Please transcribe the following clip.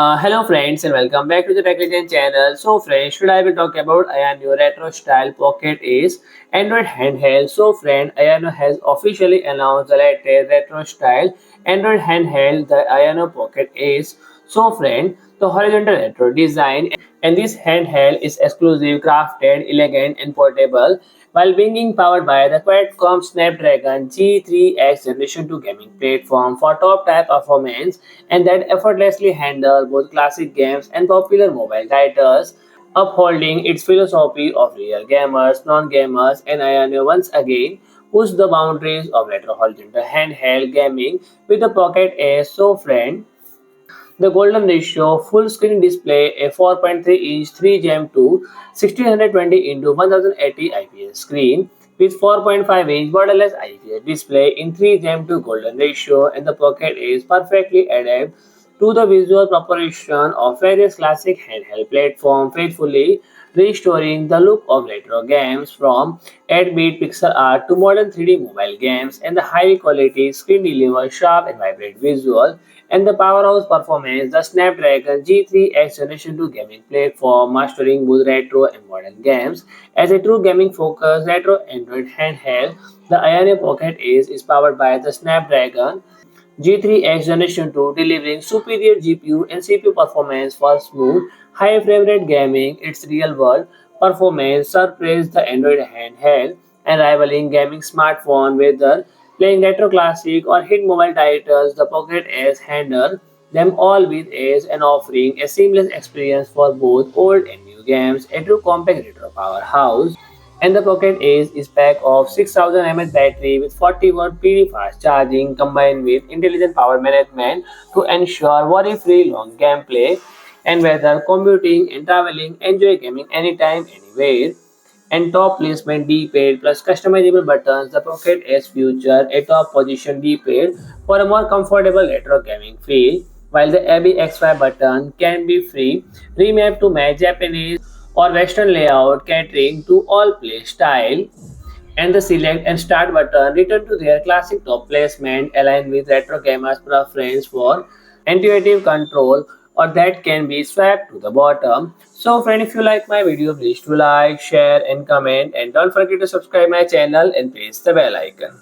Hello friends and welcome back to the Tech Legend channel. So friends, today I will talk about AYANEO Retro Style Pocket Ace Android handheld. So friend, AYANEO has officially announced the latest retro style Android handheld, the AYANEO Pocket Ace. So friend, the horizontal retro design and this handheld is exclusive, crafted, elegant and portable while being powered by the Qualcomm Snapdragon G3x Generation 2 gaming platform for top-tier performance and that effortlessly handle both classic games and popular mobile titles, upholding its philosophy of real gamers, non-gamers, and AYANEO once again push the boundaries of retro horizontal handheld gaming with the Pocket Ace. So friend, the golden ratio full screen display, a 4.3-inch 3 gem to 1620 into 1080 IPS screen with 4.5-inch borderless IPS display in 3 gem to golden ratio, and the Pocket is perfectly adapted to the visual proportion of various classic handheld platforms, faithfully restoring the look of retro games from 8-bit pixel art to modern 3D mobile games, and the high quality screen delivers sharp and vibrant visual and the Powerhouse Performance, the Snapdragon G3x Generation 2 gaming platform, mastering both retro and modern games. As a true gaming-focused retro Android handheld, the AYANEO Pocket Ace is powered by the Snapdragon G3X Generation 2, delivering superior GPU and CPU performance for smooth, high frame rate gaming. Its real-world performance surpassed the Android handheld and rivaling gaming smartphone, whether playing retro classic or hit mobile titles. The Pocket Ace handles them all with ease and offering a seamless experience for both old and new games. A true compact retro powerhouse, and the Pocket Ace is packed of 6000 mAh battery with 40-watt PD fast charging combined with intelligent power management to ensure worry-free long gameplay. And whether commuting and traveling, enjoy gaming anytime, anywhere. And top placement D-pad plus customizable buttons, the Pocket Ace feature a top position D-pad for a more comfortable retro gaming feel, while the ABXY button can be free, remapped to match Japanese or Western layout, catering to all play style, and the select and start button return to their classic top placement aligned with retro gamers' preference for intuitive control, or that can be swapped to the bottom. So friend, if you like my video, please do like, share and comment, and don't forget to subscribe my channel and press the bell icon.